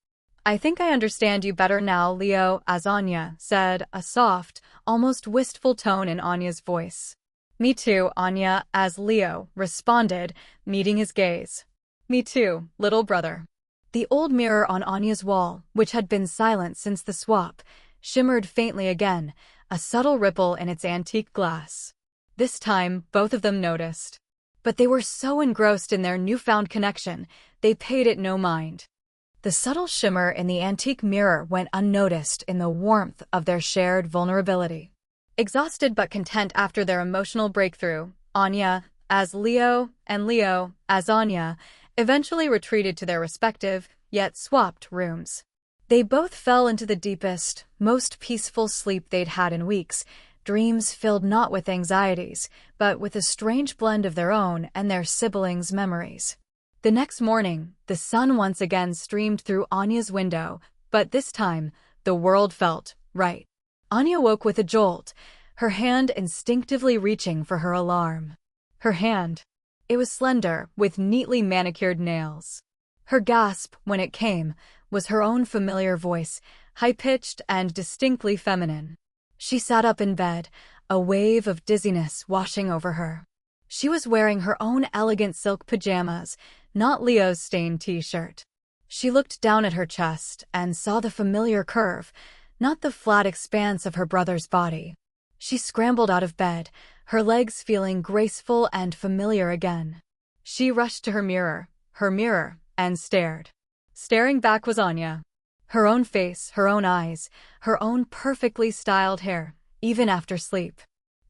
"I think I understand you better now," Leo, as Anya, said, a soft, almost wistful tone in Anya's voice. "Me too," Anya, as Leo, responded, meeting his gaze. "Me too, little brother." The old mirror on Anya's wall, which had been silent since the swap, shimmered faintly again, a subtle ripple in its antique glass. This time, both of them noticed. But they were so engrossed in their newfound connection, they paid it no mind. The subtle shimmer in the antique mirror went unnoticed in the warmth of their shared vulnerability. Exhausted but content after their emotional breakthrough, Anya, as Leo, and Leo, as Anya, eventually retreated to their respective, yet swapped rooms. They both fell into the deepest, most peaceful sleep they'd had in weeks, dreams filled not with anxieties, but with a strange blend of their own and their siblings' memories. The next morning, the sun once again streamed through Anya's window, but this time, the world felt right. Anya woke with a jolt, her hand instinctively reaching for her alarm. Her hand. It was slender, with neatly manicured nails. Her gasp, when it came, was her own familiar voice, high-pitched and distinctly feminine. She sat up in bed, a wave of dizziness washing over her. She was wearing her own elegant silk pajamas, not Leo's stained t-shirt. She looked down at her chest and saw the familiar curve, not the flat expanse of her brother's body. She scrambled out of bed, her legs feeling graceful and familiar again. She rushed to her mirror, and stared. Staring back was Anya. Her own face, her own eyes, her own perfectly styled hair, even after sleep.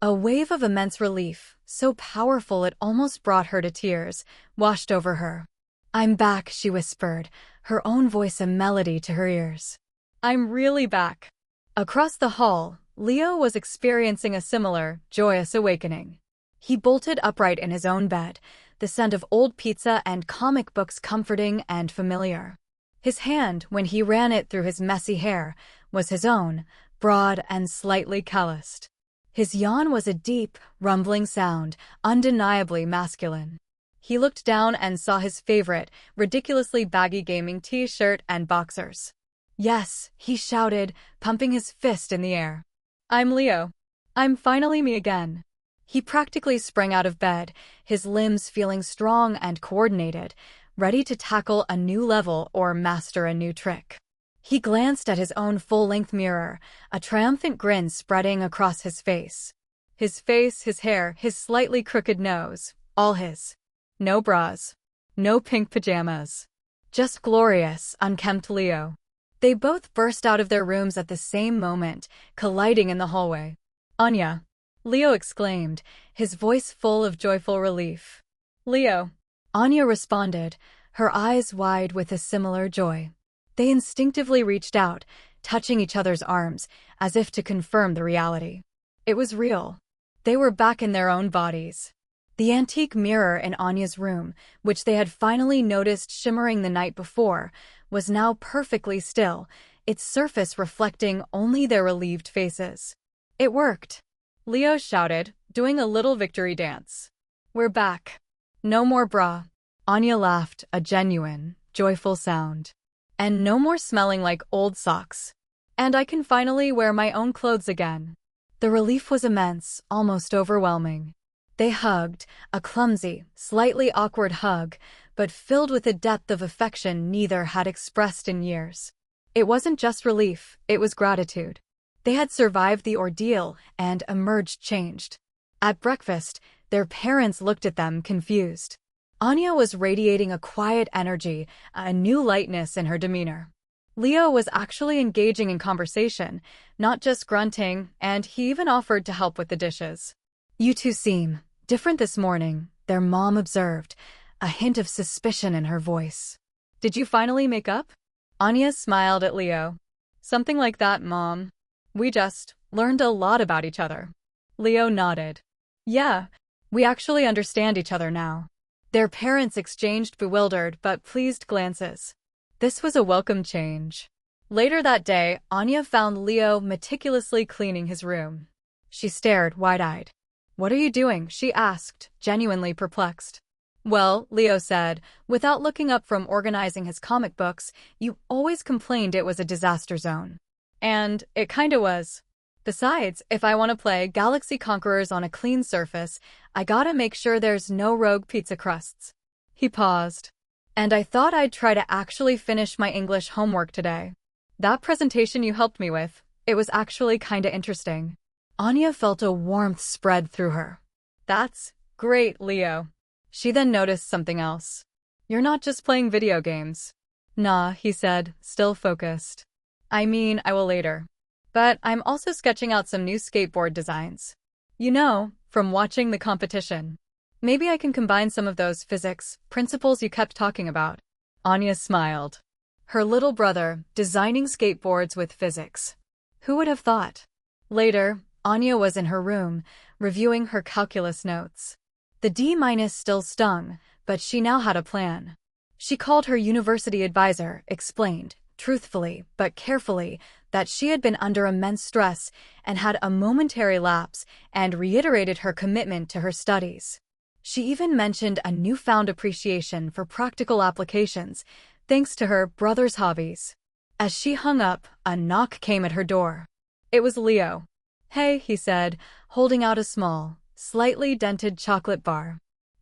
A wave of immense relief, so powerful it almost brought her to tears, washed over her. "I'm back," she whispered, her own voice a melody to her ears. "I'm really back." Across the hall, Leo was experiencing a similar, joyous awakening. He bolted upright in his own bed, the scent of old pizza and comic books comforting and familiar. His hand, when he ran it through his messy hair, was his own, broad and slightly calloused. His yawn was a deep, rumbling sound, undeniably masculine. He looked down and saw his favorite, ridiculously baggy gaming t-shirt and boxers. "Yes," he shouted, pumping his fist in the air. "I'm Leo. I'm finally me again." He practically sprang out of bed, his limbs feeling strong and coordinated, ready to tackle a new level or master a new trick. He glanced at his own full-length mirror, a triumphant grin spreading across his face. His face, his hair, his slightly crooked nose, all his. No bras. No pink pajamas. Just glorious, unkempt Leo. They both burst out of their rooms at the same moment, colliding in the hallway. "Anya!" Leo exclaimed, his voice full of joyful relief. "Leo!" Anya responded, her eyes wide with a similar joy. They instinctively reached out, touching each other's arms, as if to confirm the reality. It was real. They were back in their own bodies. The antique mirror in Anya's room, which they had finally noticed shimmering the night before, was now perfectly still, its surface reflecting only their relieved faces. "It worked!" Leo shouted, doing a little victory dance. "We're back. No more bra." Anya laughed, a genuine, joyful sound. "And no more smelling like old socks. And I can finally wear my own clothes again." The relief was immense, almost overwhelming. They hugged, a clumsy, slightly awkward hug, but filled with a depth of affection neither had expressed in years. It wasn't just relief, it was gratitude. They had survived the ordeal and emerged changed. At breakfast, their parents looked at them confused. Anya was radiating a quiet energy, a new lightness in her demeanor. Leo was actually engaging in conversation, not just grunting, and he even offered to help with the dishes. "You two seem different this morning," their mom observed, a hint of suspicion in her voice. "Did you finally make up?" Anya smiled at Leo. "Something like that, Mom. We just learned a lot about each other." Leo nodded. "Yeah, we actually understand each other now." Their parents exchanged bewildered but pleased glances. This was a welcome change. Later that day, Anya found Leo meticulously cleaning his room. She stared, wide-eyed. "What are you doing?" she asked, genuinely perplexed. "Well," Leo said, without looking up from organizing his comic books, "you always complained it was a disaster zone. And it kinda was. Besides, if I want to play Galaxy Conquerors on a clean surface, I gotta make sure there's no rogue pizza crusts." He paused. "And I thought I'd try to actually finish my English homework today. That presentation you helped me with, it was actually kinda interesting." Anya felt a warmth spread through her. "That's great, Leo." She then noticed something else. "You're not just playing video games." "Nah," he said, still focused. "I mean, I will later. But I'm also sketching out some new skateboard designs. You know, from watching the competition. Maybe I can combine some of those physics principles you kept talking about." Anya smiled. Her little brother, designing skateboards with physics. Who would have thought? Later, Anya was in her room, reviewing her calculus notes. The D- still stung, but she now had a plan. She called her university advisor, explained, truthfully but carefully, that she had been under immense stress and had a momentary lapse, and reiterated her commitment to her studies. She even mentioned a newfound appreciation for practical applications, thanks to her brother's hobbies. As she hung up, a knock came at her door. It was Leo. "Hey," he said, holding out a small, slightly dented chocolate bar.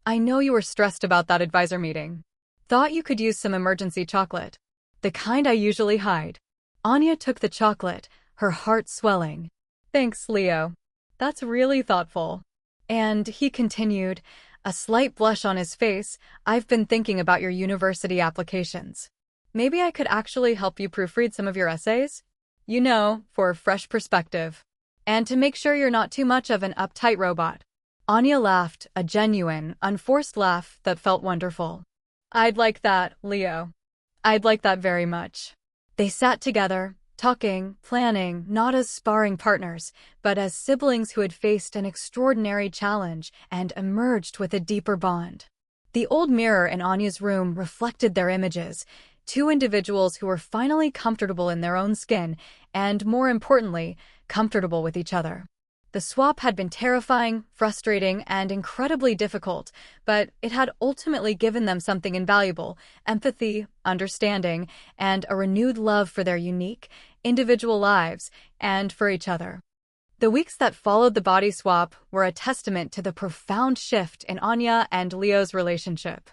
"I know you were stressed about that advisor meeting. Thought you could use some emergency chocolate. The kind I usually hide." Anya took the chocolate, her heart swelling. "Thanks, Leo. That's really thoughtful." And he continued, a slight blush on his face, "I've been thinking about your university applications. Maybe I could actually help you proofread some of your essays? You know, for a fresh perspective. And to make sure you're not too much of an uptight robot." Anya laughed, a genuine, unforced laugh that felt wonderful. "I'd like that, Leo. I'd like that very much." They sat together, talking, planning, not as sparring partners, but as siblings who had faced an extraordinary challenge and emerged with a deeper bond. The old mirror in Anya's room reflected their images, two individuals who were finally comfortable in their own skin and, more importantly, comfortable with each other. The swap had been terrifying, frustrating, and incredibly difficult, but it had ultimately given them something invaluable: empathy, understanding, and a renewed love for their unique, individual lives and for each other. The weeks that followed the body swap were a testament to the profound shift in Anya and Leo's relationship.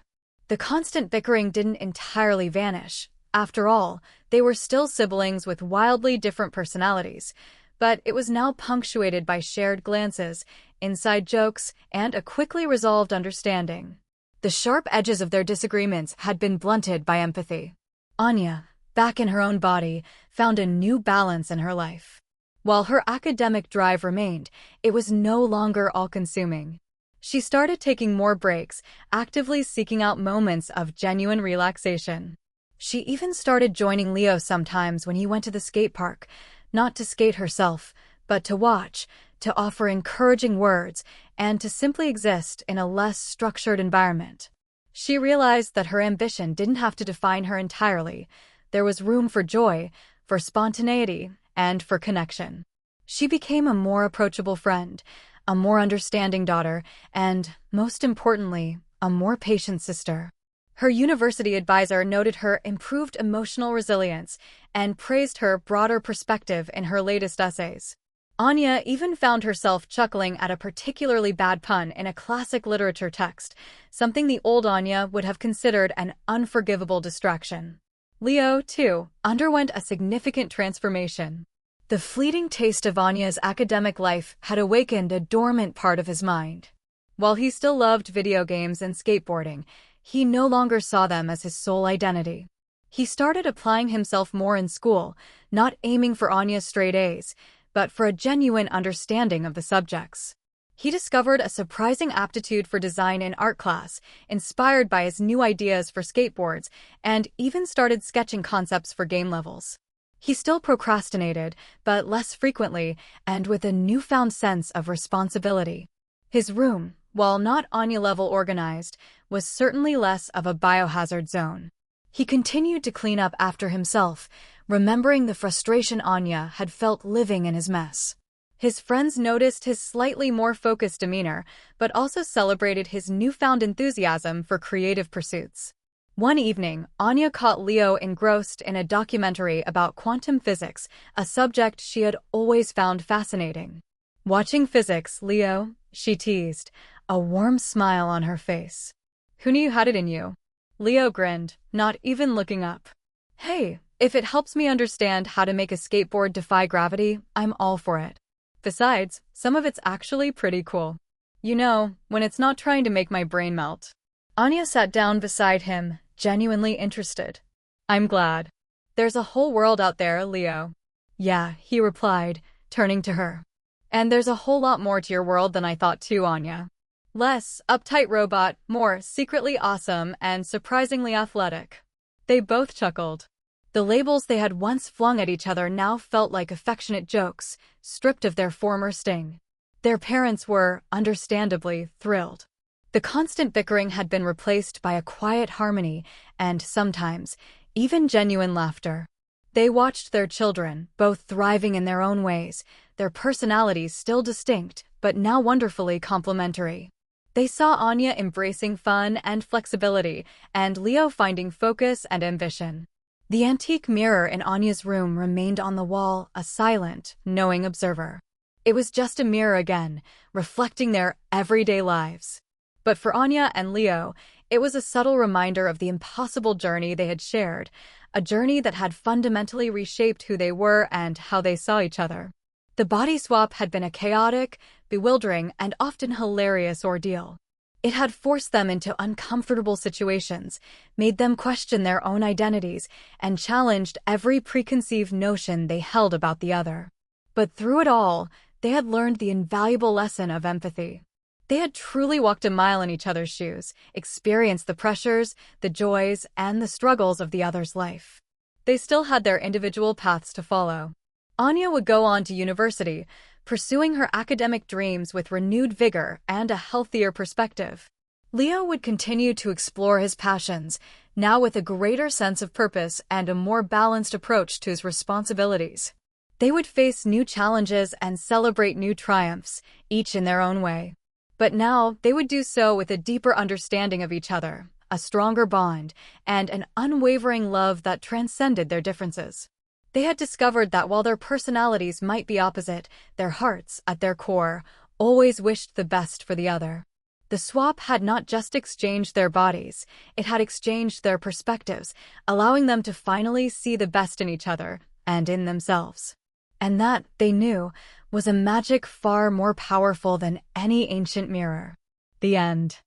The constant bickering didn't entirely vanish. After all, they were still siblings with wildly different personalities, but it was now punctuated by shared glances, inside jokes, and a quickly resolved understanding. The sharp edges of their disagreements had been blunted by empathy. Anya, back in her own body, found a new balance in her life. While her academic drive remained, it was no longer all-consuming. She started taking more breaks, actively seeking out moments of genuine relaxation. She even started joining Leo sometimes when he went to the skate park, not to skate herself, but to watch, to offer encouraging words, and to simply exist in a less structured environment. She realized that her ambition didn't have to define her entirely. There was room for joy, for spontaneity, and for connection. She became a more approachable friend, a more understanding daughter, and, most importantly, a more patient sister. Her university advisor noted her improved emotional resilience and praised her broader perspective in her latest essays. Anya even found herself chuckling at a particularly bad pun in a classic literature text, something the old Anya would have considered an unforgivable distraction. Leo, too, underwent a significant transformation. The fleeting taste of Anya's academic life had awakened a dormant part of his mind. While he still loved video games and skateboarding, he no longer saw them as his sole identity. He started applying himself more in school, not aiming for Anya's straight A's, but for a genuine understanding of the subjects. He discovered a surprising aptitude for design in art class, inspired by his new ideas for skateboards, and even started sketching concepts for game levels. He still procrastinated, but less frequently, and with a newfound sense of responsibility. His room, while not Anya-level organized, was certainly less of a biohazard zone. He continued to clean up after himself, remembering the frustration Anya had felt living in his mess. His friends noticed his slightly more focused demeanor, but also celebrated his newfound enthusiasm for creative pursuits. One evening, Anya caught Leo engrossed in a documentary about quantum physics, a subject she had always found fascinating. "Watching physics, Leo," she teased, a warm smile on her face. "Who knew you had it in you?" Leo grinned, not even looking up. "Hey, if it helps me understand how to make a skateboard defy gravity, I'm all for it. Besides, some of it's actually pretty cool. You know, when it's not trying to make my brain melt." Anya sat down beside him, genuinely interested. "I'm glad. There's a whole world out there, Leo." "Yeah," he replied, turning to her. "And there's a whole lot more to your world than I thought too, Anya. Less uptight robot, more secretly awesome and surprisingly athletic." They both chuckled. The labels they had once flung at each other now felt like affectionate jokes, stripped of their former sting. Their parents were, understandably, thrilled. The constant bickering had been replaced by a quiet harmony and, sometimes, even genuine laughter. They watched their children, both thriving in their own ways, their personalities still distinct, but now wonderfully complementary. They saw Anya embracing fun and flexibility, and Leo finding focus and ambition. The antique mirror in Anya's room remained on the wall, a silent, knowing observer. It was just a mirror again, reflecting their everyday lives. But for Anya and Leo, it was a subtle reminder of the impossible journey they had shared, a journey that had fundamentally reshaped who they were and how they saw each other. The body swap had been a chaotic, bewildering, and often hilarious ordeal. It had forced them into uncomfortable situations, made them question their own identities, and challenged every preconceived notion they held about the other. But through it all, they had learned the invaluable lesson of empathy. They had truly walked a mile in each other's shoes, experienced the pressures, the joys, and the struggles of the other's life. They still had their individual paths to follow. Anya would go on to university, pursuing her academic dreams with renewed vigor and a healthier perspective. Leo would continue to explore his passions, now with a greater sense of purpose and a more balanced approach to his responsibilities. They would face new challenges and celebrate new triumphs, each in their own way. But now they would do so with a deeper understanding of each other, a stronger bond, and an unwavering love that transcended their differences. They had discovered that while their personalities might be opposite, their hearts, at their core, always wished the best for the other. The swap had not just exchanged their bodies, it had exchanged their perspectives, allowing them to finally see the best in each other and in themselves. And that, they knew, was a magic far more powerful than any ancient mirror. The end.